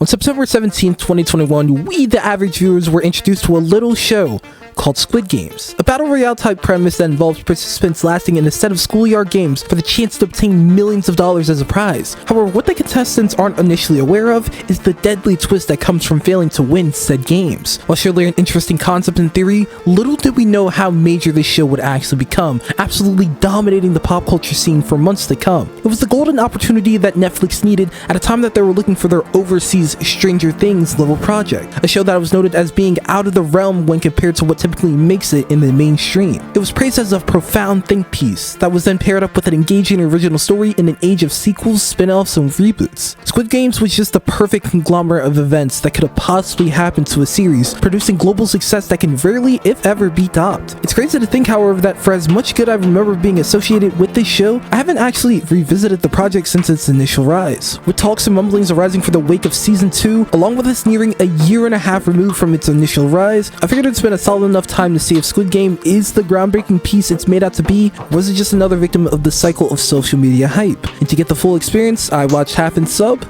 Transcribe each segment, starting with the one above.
On September 17, 2021, we, the average viewers, were introduced to a little show called Squid Games, a battle royale type premise that involves participants lasting in a set of schoolyard games for the chance to obtain millions of dollars as a prize. However, what the contestants aren't initially aware of is the deadly twist that comes from failing to win said games. While surely an interesting concept in theory, little did we know how major this show would actually become, absolutely dominating the pop culture scene for months to come. It was the golden opportunity that Netflix needed at a time that they were looking for their overseas Stranger Things level project, a show that was noted as being out of the realm when compared to what typically makes it in the mainstream. It was praised as a profound think piece that was then paired up with an engaging original story in an age of sequels, spin-offs, and reboots. Squid Games was just the perfect conglomerate of events that could have possibly happened to a series, producing global success that can rarely, if ever, be topped. It's crazy to think, however, that for as much good I remember being associated with this show, I haven't actually revisited the project since its initial rise. With talks and mumblings arising for the wake of season 2, along with us nearing a year and a half removed from its initial rise, I figured it's been a solid enough time to see if Squid Game is the groundbreaking piece it's made out to be, or was it just another victim of the cycle of social media hype? And to get the full experience, I watched half in sub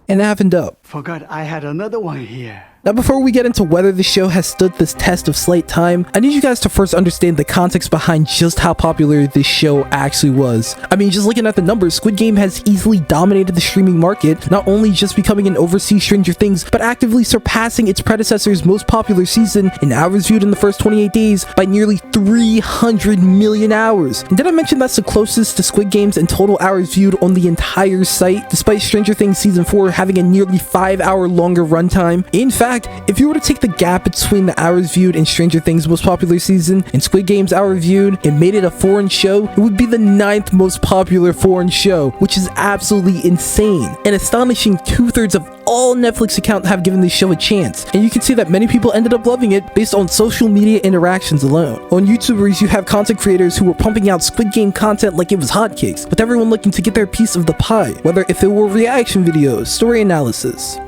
and half in dub. Forgot I had another one here. Now, before we get into whether the show has stood this test of slight time, I need you guys to first understand the context behind just how popular this show actually was. I mean, just looking at the numbers, Squid Game has easily dominated the streaming market, not only just becoming an overseas Stranger Things, but actively surpassing its predecessor's most popular season in hours viewed in the first 28 days by nearly 300 million hours. And did I mention that's the closest to Squid Games in total hours viewed on the entire site, despite Stranger Things Season 4 having a nearly 5-hour longer runtime? In fact, if you were to take the gap between the hours viewed in Stranger Things' most popular season and Squid Game's hour viewed and made it a foreign show, it would be the 9th most popular foreign show, which is absolutely insane. An astonishing 2/3 of all Netflix accounts have given this show a chance, and you can see that many people ended up loving it based on social media interactions alone. On YouTubers, you have content creators who were pumping out Squid Game content like it was hotcakes, with everyone looking to get their piece of the pie, whether if it were reaction videos, story analysis,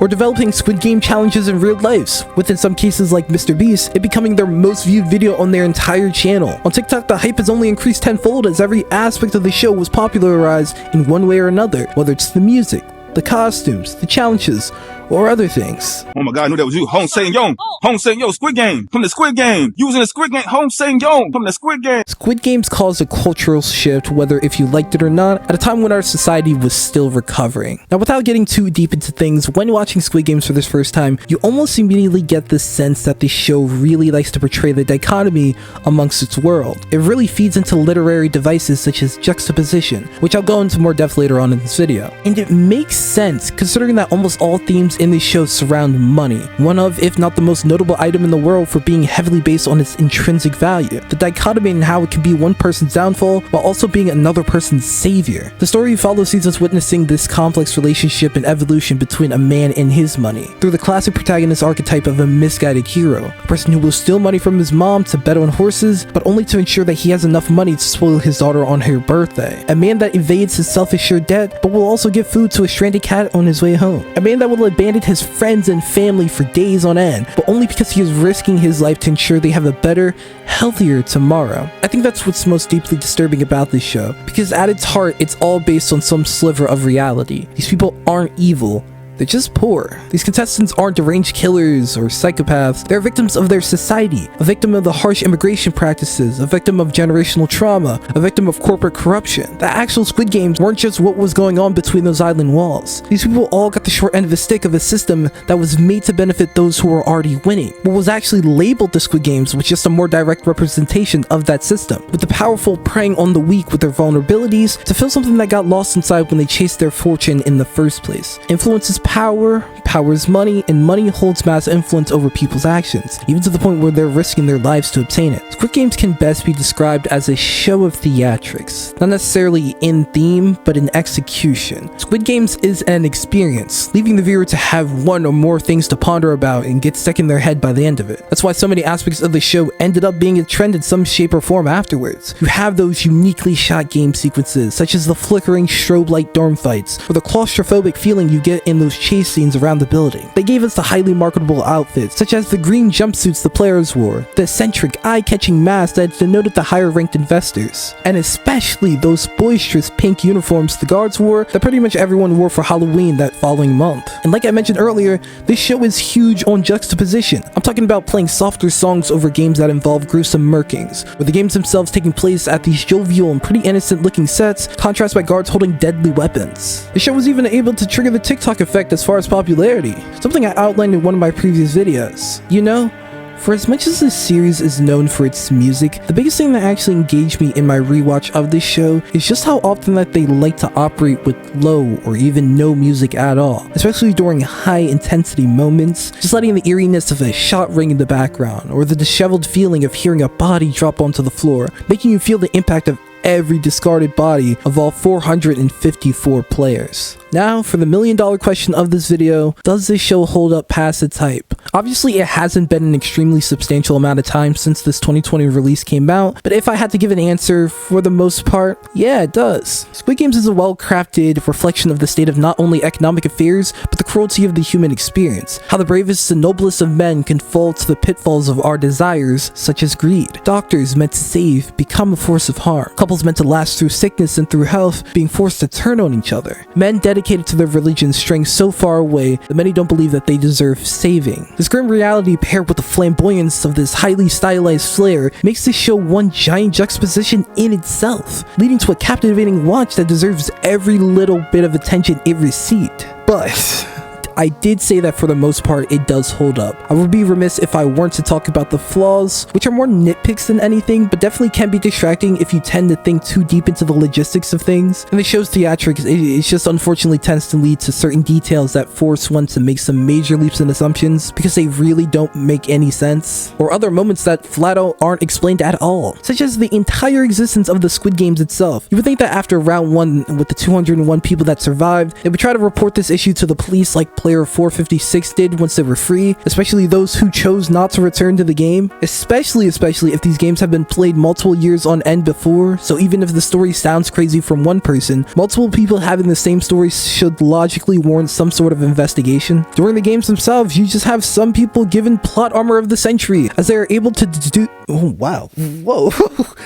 or developing Squid Game challenges in real life, with in some cases like Mr. Beast, it becoming their most viewed video on their entire channel. On TikTok, the hype has only increased tenfold as every aspect of the show was popularized in one way or another, whether it's the music, the costumes, the challenges, or other things. Oh my God, I knew that was you. Hong Sang-yong. Hong Sang-yong, Squid Game. From the Squid Game. Using the Squid Game. Hong Sang-yong. From the Squid Game. Squid Games caused a cultural shift, whether if you liked it or not, at a time when our society was still recovering. Now, without getting too deep into things, when watching Squid Games for this first time, you almost immediately get the sense that the show really likes to portray the dichotomy amongst its world. It really feeds into literary devices such as juxtaposition, which I'll go into more depth later on in this video. And it makes sense, considering that almost all themes in the show surround money, one of, if not the most notable item in the world for being heavily based on its intrinsic value. The dichotomy in how it can be one person's downfall while also being another person's savior. The story follows sees us witnessing this complex relationship and evolution between a man and his money, through the classic protagonist archetype of a misguided hero, a person who will steal money from his mom to bet on horses, but only to ensure that he has enough money to spoil his daughter on her birthday. A man that evades his self-assured debt, but will also give food to a stranded cat on his way home. A man that will abandon his friends and family for days on end, but only because he is risking his life to ensure they have a better, healthier tomorrow. I think that's what's most deeply disturbing about this show, because at its heart, it's all based on some sliver of reality. These people aren't evil. They're just poor. These contestants aren't deranged killers or psychopaths. They're victims of their society, a victim of the harsh immigration practices, a victim of generational trauma, a victim of corporate corruption. The actual Squid Games weren't just what was going on between those island walls. These people all got the short end of the stick of a system that was made to benefit those who were already winning. What was actually labeled the Squid Games was just a more direct representation of that system, with the powerful preying on the weak with their vulnerabilities to fill something that got lost inside when they chased their fortune in the first place. Influence is power, power is money, and money holds mass influence over people's actions, even to the point where they're risking their lives to obtain it. Squid Games can best be described as a show of theatrics, not necessarily in theme, but in execution. Squid Games is an experience, leaving the viewer to have one or more things to ponder about and get stuck in their head by the end of it. That's why so many aspects of the show ended up being a trend in some shape or form afterwards. You have those uniquely shot game sequences, such as the flickering strobe light dorm fights, or the claustrophobic feeling you get in those chase scenes around the building. They gave us the highly marketable outfits, such as the green jumpsuits the players wore, the eccentric, eye-catching masks that denoted the higher-ranked investors, and especially those boisterous pink uniforms the guards wore that pretty much everyone wore for Halloween that following month. And like I mentioned earlier, this show is huge on juxtaposition. I'm talking about playing softer songs over games that involve gruesome murkings, with the games themselves taking place at these jovial and pretty innocent-looking sets, contrasted by guards holding deadly weapons. The show was even able to trigger the TikTok effect as far as popularity, something I outlined in one of my previous videos. You know, for as much as this series is known for its music, the biggest thing that actually engaged me in my rewatch of this show is just how often that they like to operate with low or even no music at all, especially during high intensity moments, just letting the eeriness of a shot ring in the background, or the disheveled feeling of hearing a body drop onto the floor, making you feel the impact of every discarded body of all 454 players. Now, for the million-dollar question of this video, does this show hold up past its hype? Obviously, it hasn't been an extremely substantial amount of time since this 2020 release came out, but if I had to give an answer, for the most part, yeah, it does. Squid Games is a well-crafted reflection of the state of not only economic affairs, but the cruelty of the human experience, how the bravest and noblest of men can fall to the pitfalls of our desires, such as greed. Doctors meant to save become a force of harm. Couples meant to last through sickness and through health being forced to turn on each other. Men dedicated to their religion straying so far away that many don't believe that they deserve saving. This grim reality paired with the flamboyance of this highly stylized flair makes this show one giant juxtaposition in itself, leading to a captivating watch that deserves every little bit of attention it received. But I did say that for the most part it does hold up. I would be remiss if I weren't to talk about the flaws, which are more nitpicks than anything, but definitely can be distracting if you tend to think too deep into the logistics of things. And the show's theatrics, it just unfortunately tends to lead to certain details that force one to make some major leaps and assumptions because they really don't make any sense, or other moments that flat out aren't explained at all, such as the entire existence of the Squid Games itself. You would think that after round 1 with the 201 people that survived, they would try to report this issue to the police like player 456 did once they were free, especially those who chose not to return to the game, especially if these games have been played multiple years on end before. So even if the story sounds crazy from one person, multiple people having the same story should logically warrant some sort of investigation. During the games themselves, you just have some people given plot armor of the century, as they are able to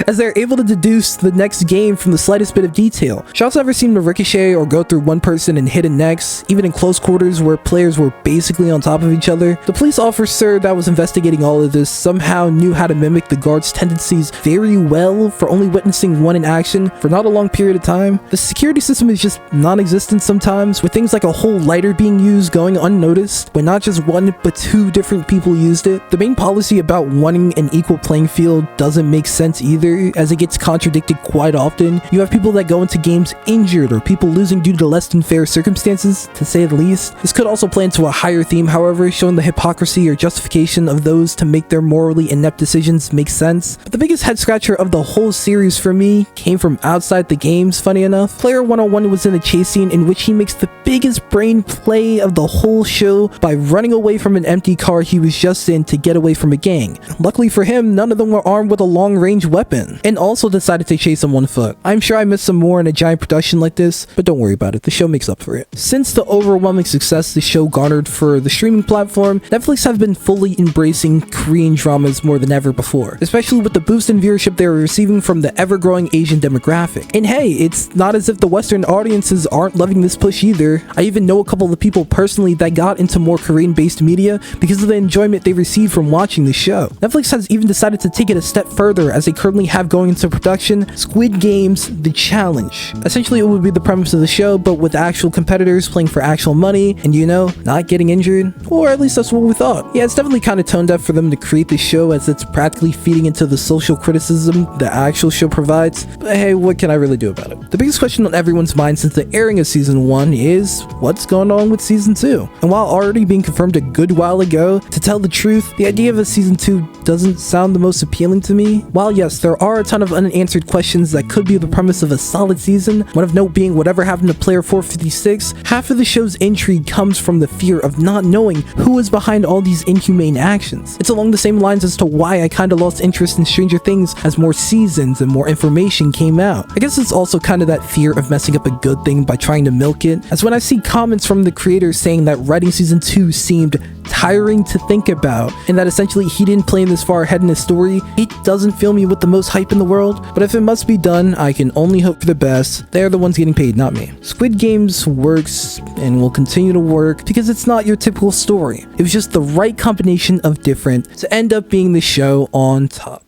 as they're able to deduce the next game from the slightest bit of detail. Shots never seem to ricochet or go through one person and hit a next, even in close quarters where players were basically on top of each other. The police officer that was investigating all of this somehow knew how to mimic the guards' tendencies very well for only witnessing one in action for not a long period of time. The security system is just non-existent sometimes, with things like a whole lighter being used going unnoticed when not just one but two different people used it. The main policy about wanting an equal playing field doesn't make sense either, as it gets contradicted quite often. You have people that go into games injured or people losing due to less than fair circumstances, to say the least. This could also play into a higher theme, however, showing the hypocrisy or justification of those to make their morally inept decisions make sense. But the biggest head scratcher of the whole series for me came from outside the games, funny enough. Player 101 was in a chase scene in which he makes the biggest brain play of the whole show by running away from an empty car he was just in to get away from a gang. Luckily for him, none of them were armed with a long-range weapon, and also decided to chase him on foot. I'm sure I missed some more in a giant production like this, but don't worry about it, the show makes up for it. Since the overwhelming success the show garnered for the streaming platform, Netflix have been fully embracing Korean dramas more than ever before, especially with the boost in viewership they were receiving from the ever-growing Asian demographic. And hey, it's not as if the Western audiences aren't loving this push either. I even know a couple of people personally that got into more Korean-based media because of the enjoyment they received from watching the show. Netflix has even decided to take it a step further, as they currently have going into production Squid Games The Challenge. Essentially, it would be the premise of the show, but with actual competitors playing for actual money and, you know, not getting injured, or at least that's what we thought. Yeah, it's definitely kind of tone deaf for them to create this show, as it's practically feeding into the social criticism the actual show provides, but hey, what can I really do about it? The biggest question on everyone's mind since the airing of season 1 is what's going on with season 2? And while already being confirmed a good while ago, to tell the truth, the idea of a season 2 doesn't sound the most appealing to me. While yes, there are a ton of unanswered questions that could be the premise of a solid season, one of note being whatever happened to player 456, half of the show's intrigue comes from the fear of not knowing who is behind all these inhumane actions. It's along the same lines as to why I kinda lost interest in Stranger Things as more seasons and more information came out. I guess it's also kind of that fear of messing up a good thing by trying to milk it, as when I see comments from the creators saying that writing season 2 seemed tiring to think about, and that essentially he didn't plan this far ahead in his story, it doesn't fill me with the most hype in the world. But if it must be done, I can only hope for the best. They're the ones getting paid, not me. Squid Games works and will continue to work because it's not your typical story. It was just the right combination of different to end up being the show on top.